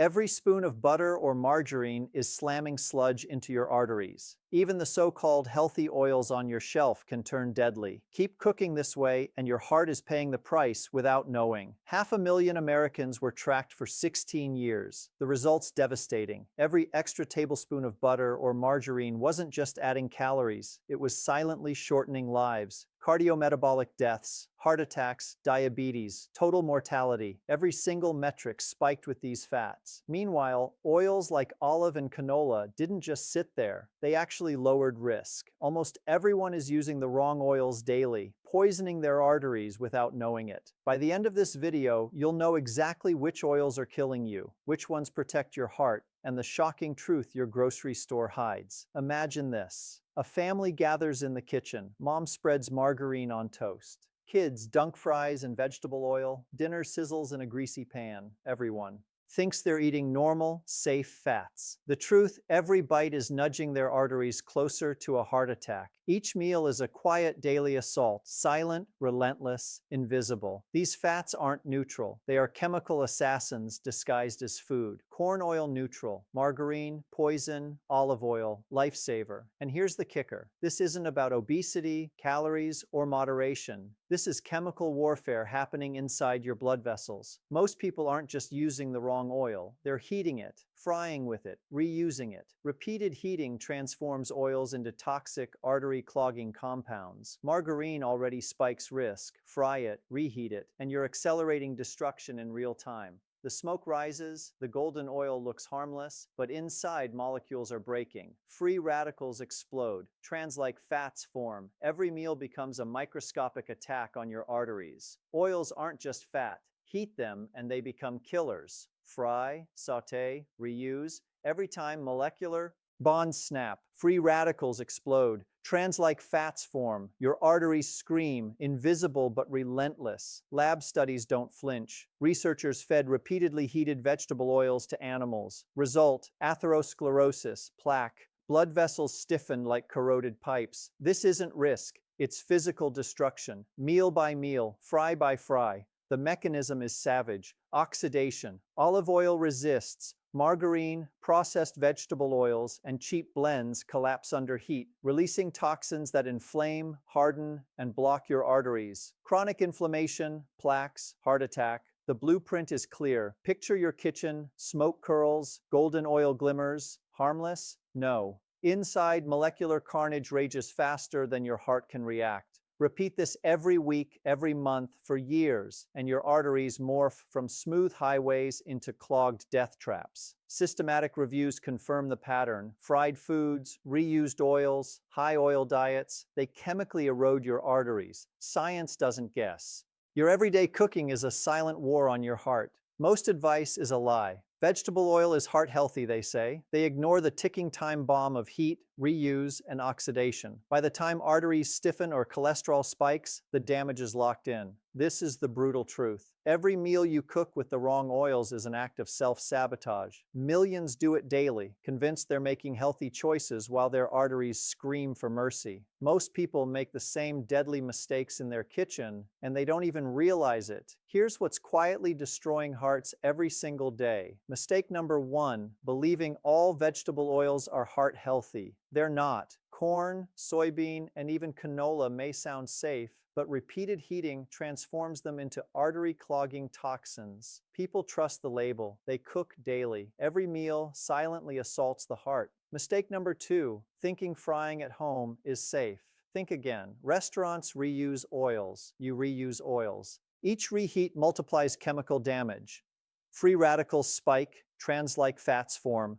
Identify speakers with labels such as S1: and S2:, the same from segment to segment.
S1: Every spoon of butter or margarine is slamming sludge into your arteries. Even the so-called healthy oils on your shelf can turn deadly. Keep cooking this way, and your heart is paying the price without knowing. 500,000 Americans were tracked for 16 years. The results devastating. Every extra tablespoon of butter or margarine wasn't just adding calories, it was silently shortening lives. Cardiometabolic deaths, heart attacks, diabetes, total mortality, every single metric spiked with these fats. Meanwhile, oils like olive and canola didn't just sit there, they actually lowered risk. Almost everyone is using the wrong oils daily, poisoning their arteries without knowing it. By the end of this video, you'll know exactly which oils are killing you, which ones protect your heart, and the shocking truth your grocery store hides. Imagine this. A family gathers in the kitchen. Mom spreads margarine on toast. Kids dunk fries in vegetable oil. Dinner sizzles in a greasy pan. Everyone thinks they're eating normal, safe fats. The truth, every bite is nudging their arteries closer to a heart attack. Each meal is a quiet daily assault, silent, relentless, invisible. These fats aren't neutral. They are chemical assassins disguised as food. Corn oil neutral, margarine, poison, olive oil, lifesaver. And here's the kicker. This isn't about obesity, calories, or moderation. This is chemical warfare happening inside your blood vessels. Most people aren't just using the wrong oil, they're heating it, frying with it, reusing it. Repeated heating transforms oils into toxic artery-clogging compounds. Margarine already spikes risk. Fry it, reheat it, and you're accelerating destruction in real time. The smoke rises, the golden oil looks harmless, but inside molecules are breaking. Free radicals explode, trans-like fats form. Every meal becomes a microscopic attack on your arteries. Oils aren't just fat. Heat them and they become killers. Fry, saute, reuse. Every time molecular bonds snap, free radicals explode, trans-like fats form, your arteries scream, invisible but relentless. Lab studies don't flinch. Researchers fed repeatedly heated vegetable oils to animals. Result, atherosclerosis, plaque. Blood vessels stiffen like corroded pipes. This isn't risk, it's physical destruction. Meal by meal, fry by fry. The mechanism is savage. Oxidation. Olive oil resists. Margarine, processed vegetable oils, and cheap blends collapse under heat, releasing toxins that inflame, harden, and block your arteries. Chronic inflammation, plaques, heart attack. The blueprint is clear. Picture your kitchen, smoke curls, golden oil glimmers. Harmless? No. Inside, molecular carnage rages faster than your heart can react. Repeat this every week, every month, for years, and your arteries morph from smooth highways into clogged death traps. Systematic reviews confirm the pattern. Fried foods, reused oils, high oil diets, they chemically erode your arteries. Science doesn't guess. Your everyday cooking is a silent war on your heart. Most advice is a lie. Vegetable oil is heart healthy, they say. They ignore the ticking time bomb of heat, reuse, and oxidation. By the time arteries stiffen or cholesterol spikes, the damage is locked in. This is the brutal truth. Every meal you cook with the wrong oils is an act of self-sabotage. Millions do it daily, convinced they're making healthy choices while their arteries scream for mercy. Most people make the same deadly mistakes in their kitchen, and they don't even realize it. Here's what's quietly destroying hearts every single day. Mistake number 1, believing all vegetable oils are heart healthy. They're not. Corn, soybean, and even canola may sound safe, but repeated heating transforms them into artery-clogging toxins. People trust the label. They cook daily. Every meal silently assaults the heart. Mistake number 2, thinking frying at home is safe. Think again. Restaurants reuse oils. You reuse oils. Each reheat multiplies chemical damage. Free radicals spike, trans-like fats form.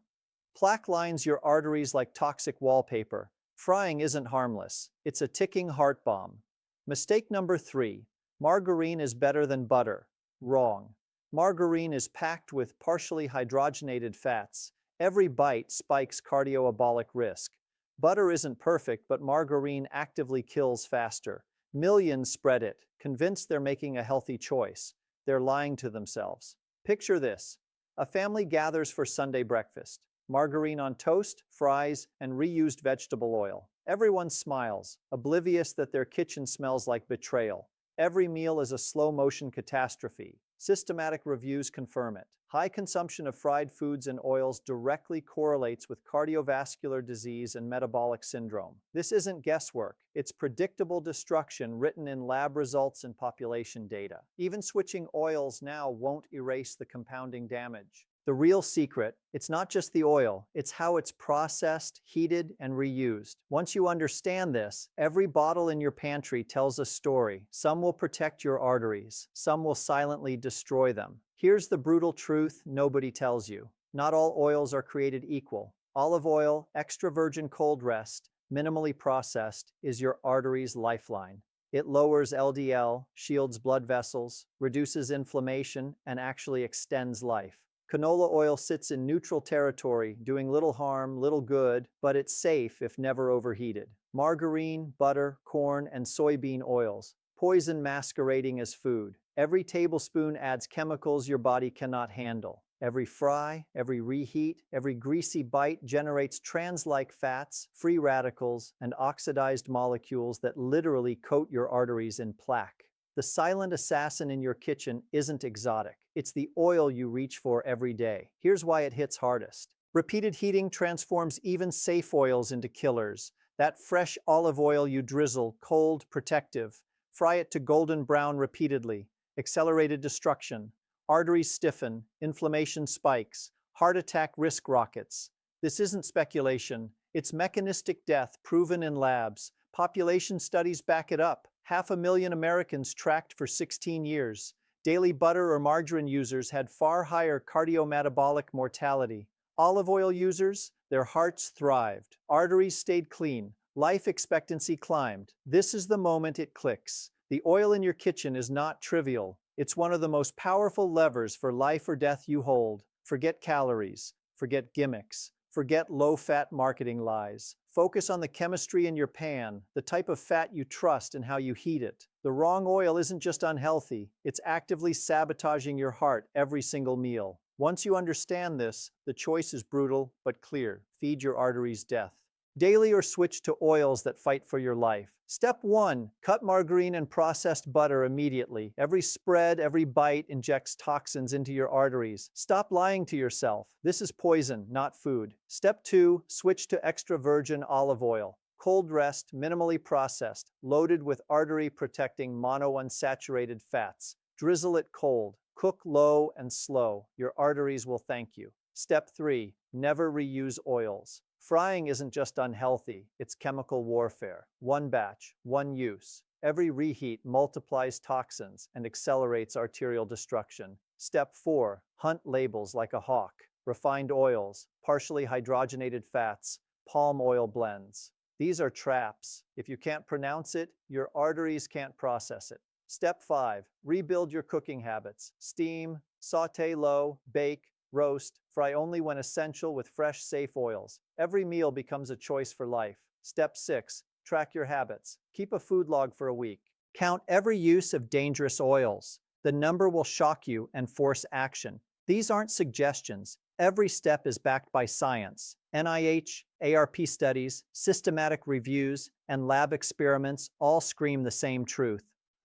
S1: Plaque lines your arteries like toxic wallpaper. Frying isn't harmless. It's a ticking heart bomb. Mistake number 3. Margarine is better than butter. Wrong. Margarine is packed with partially hydrogenated fats. Every bite spikes cardiometabolic risk. Butter isn't perfect, but margarine actively kills faster. Millions spread it, convinced they're making a healthy choice. They're lying to themselves. Picture this. A family gathers for Sunday breakfast. Margarine on toast, fries, and reused vegetable oil. Everyone smiles, oblivious that their kitchen smells like betrayal. Every meal is a slow-motion catastrophe. Systematic reviews confirm it. High consumption of fried foods and oils directly correlates with cardiovascular disease and metabolic syndrome. This isn't guesswork, it's predictable destruction written in lab results and population data. Even switching oils now won't erase the compounding damage. The real secret, it's not just the oil, it's how it's processed, heated, and reused. Once you understand this, every bottle in your pantry tells a story. Some will protect your arteries, some will silently destroy them. Here's the brutal truth nobody tells you. Not all oils are created equal. Olive oil, extra virgin cold rest, minimally processed, is your artery's lifeline. It lowers LDL, shields blood vessels, reduces inflammation, and actually extends life. Canola oil sits in neutral territory, doing little harm, little good, but it's safe if never overheated. Margarine, butter, corn, and soybean oils, poison masquerading as food. Every tablespoon adds chemicals your body cannot handle. Every fry, every reheat, every greasy bite generates trans-like fats, free radicals, and oxidized molecules that literally coat your arteries in plaque. The silent assassin in your kitchen isn't exotic. It's the oil you reach for every day. Here's why it hits hardest. Repeated heating transforms even safe oils into killers. That fresh olive oil you drizzle, cold, protective. Fry it to golden brown repeatedly. Accelerated destruction. Arteries stiffen, inflammation spikes, heart attack risk rockets. This isn't speculation. It's mechanistic death proven in labs. Population studies back it up. 500,000 Americans tracked for 16 years. Daily butter or margarine users had far higher cardiometabolic mortality. Olive oil users, their hearts thrived. Arteries stayed clean. Life expectancy climbed. This is the moment it clicks. The oil in your kitchen is not trivial. It's one of the most powerful levers for life or death you hold. Forget calories. Forget gimmicks. Forget low-fat marketing lies. Focus on the chemistry in your pan, the type of fat you trust and how you heat it. The wrong oil isn't just unhealthy, it's actively sabotaging your heart every single meal. Once you understand this, the choice is brutal but clear. Feed your arteries death. Daily or switch to oils that fight for your life. Step 1. Cut margarine and processed butter immediately. Every spread, every bite injects toxins into your arteries. Stop lying to yourself. This is poison, not food. Step 2. Switch to extra virgin olive oil. Cold rest, minimally processed, loaded with artery-protecting monounsaturated fats. Drizzle it cold. Cook low and slow. Your arteries will thank you. Step 3. Never reuse oils. Frying isn't just unhealthy, it's chemical warfare. One batch, one use. Every reheat multiplies toxins and accelerates arterial destruction. Step 4. Hunt labels like a hawk. Refined oils, partially hydrogenated fats, palm oil blends. These are traps. If you can't pronounce it, your arteries can't process it. Step 5. Rebuild your cooking habits. Steam, sauté low, bake, roast, fry only when essential with fresh, safe oils. Every meal becomes a choice for life. Step 6. Track your habits. Keep a food log for a week. Count every use of dangerous oils. The number will shock you and force action. These aren't suggestions. Every step is backed by science. NIH, ARP studies, systematic reviews, and lab experiments all scream the same truth.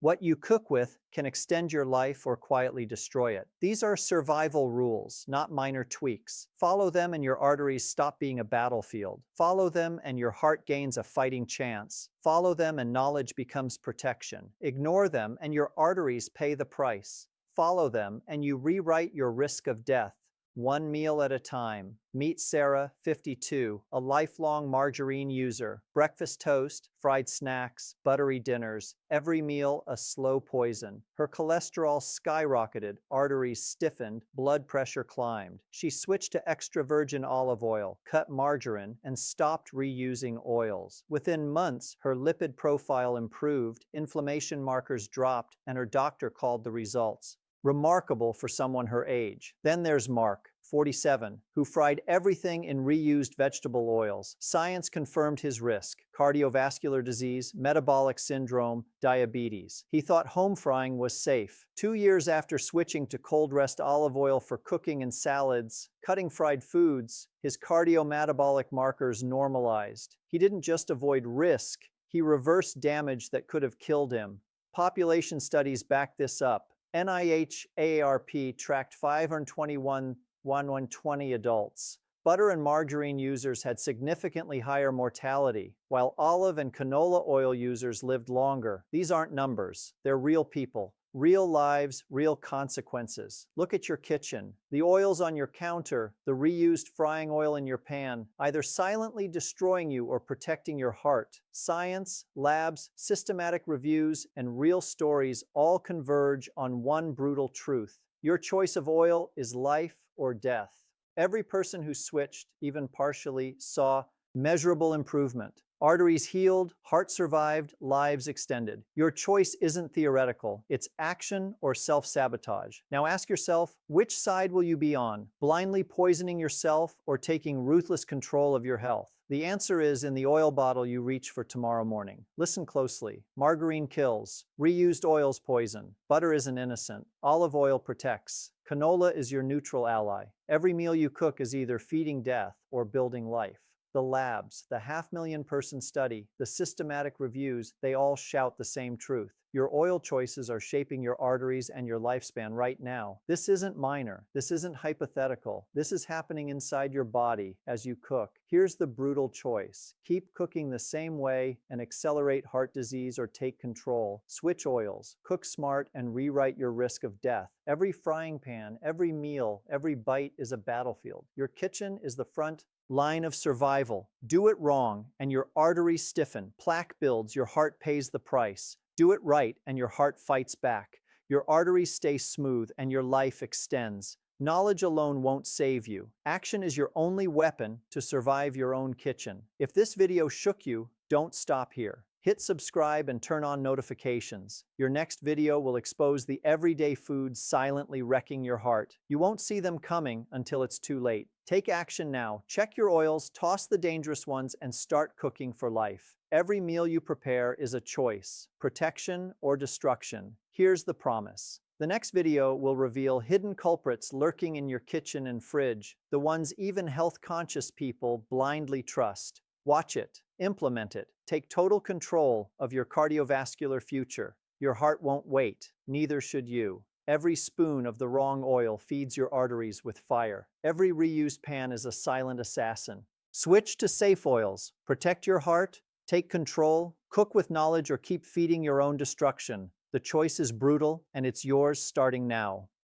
S1: What you cook with can extend your life or quietly destroy it. These are survival rules, not minor tweaks. Follow them and your arteries stop being a battlefield. Follow them and your heart gains a fighting chance. Follow them and knowledge becomes protection. Ignore them and your arteries pay the price. Follow them and you rewrite your risk of death. One meal at a time. Meet Sarah, 52, a lifelong margarine user. Breakfast toast, fried snacks, buttery dinners, every meal a slow poison. Her cholesterol skyrocketed, arteries stiffened, blood pressure climbed. She switched to extra virgin olive oil, cut margarine, and stopped reusing oils. Within months, her lipid profile improved, inflammation markers dropped, and her doctor called the results remarkable for someone her age. Then there's Mark, 47, who fried everything in reused vegetable oils. Science confirmed his risk: cardiovascular disease, metabolic syndrome, diabetes. He thought home frying was safe. 2 years after switching to cold rest olive oil for cooking and salads, cutting fried foods, his cardiometabolic markers normalized. He didn't just avoid risk, he reversed damage that could have killed him. Population studies back this up. NIH tracked 521,120 adults. Butter and margarine users had significantly higher mortality, while olive and canola oil users lived longer. These aren't numbers, they're real people. Real lives, real consequences. Look at your kitchen. The oils on your counter, the reused frying oil in your pan, either silently destroying you or protecting your heart. Science, labs, systematic reviews, and real stories all converge on one brutal truth. Your choice of oil is life or death. Every person who switched, even partially, saw measurable improvement. Arteries healed, heart survived, lives extended. Your choice isn't theoretical, it's action or self-sabotage. Now ask yourself, which side will you be on? Blindly poisoning yourself or taking ruthless control of your health? The answer is in the oil bottle you reach for tomorrow morning. Listen closely. Margarine kills. Reused oils poison. Butter isn't innocent. Olive oil protects. Canola is your neutral ally. Every meal you cook is either feeding death or building life. The labs, the 500,000-person study, the systematic reviews, they all shout the same truth. Your oil choices are shaping your arteries and your lifespan right now. This isn't minor. This isn't hypothetical. This is happening inside your body as you cook. Here's the brutal choice. Keep cooking the same way and accelerate heart disease or take control. Switch oils, cook smart, and rewrite your risk of death. Every frying pan, every meal, every bite is a battlefield. Your kitchen is the front line of survival. Do it wrong, and your arteries stiffen. Plaque builds, your heart pays the price. Do it right, and your heart fights back. Your arteries stay smooth, and your life extends. Knowledge alone won't save you. Action is your only weapon to survive your own kitchen. If this video shook you, don't stop here. Hit subscribe and turn on notifications. Your next video will expose the everyday foods silently wrecking your heart. You won't see them coming until it's too late. Take action now. Check your oils, toss the dangerous ones, and start cooking for life. Every meal you prepare is a choice, protection or destruction. Here's the promise. The next video will reveal hidden culprits lurking in your kitchen and fridge, the ones even health-conscious people blindly trust. Watch it, implement it, take total control of your cardiovascular future. Your heart won't wait, neither should you. Every spoon of the wrong oil feeds your arteries with fire. Every reused pan is a silent assassin. Switch to safe oils. Protect your heart, take control, cook with knowledge, or keep feeding your own destruction. The choice is brutal, and it's yours starting now.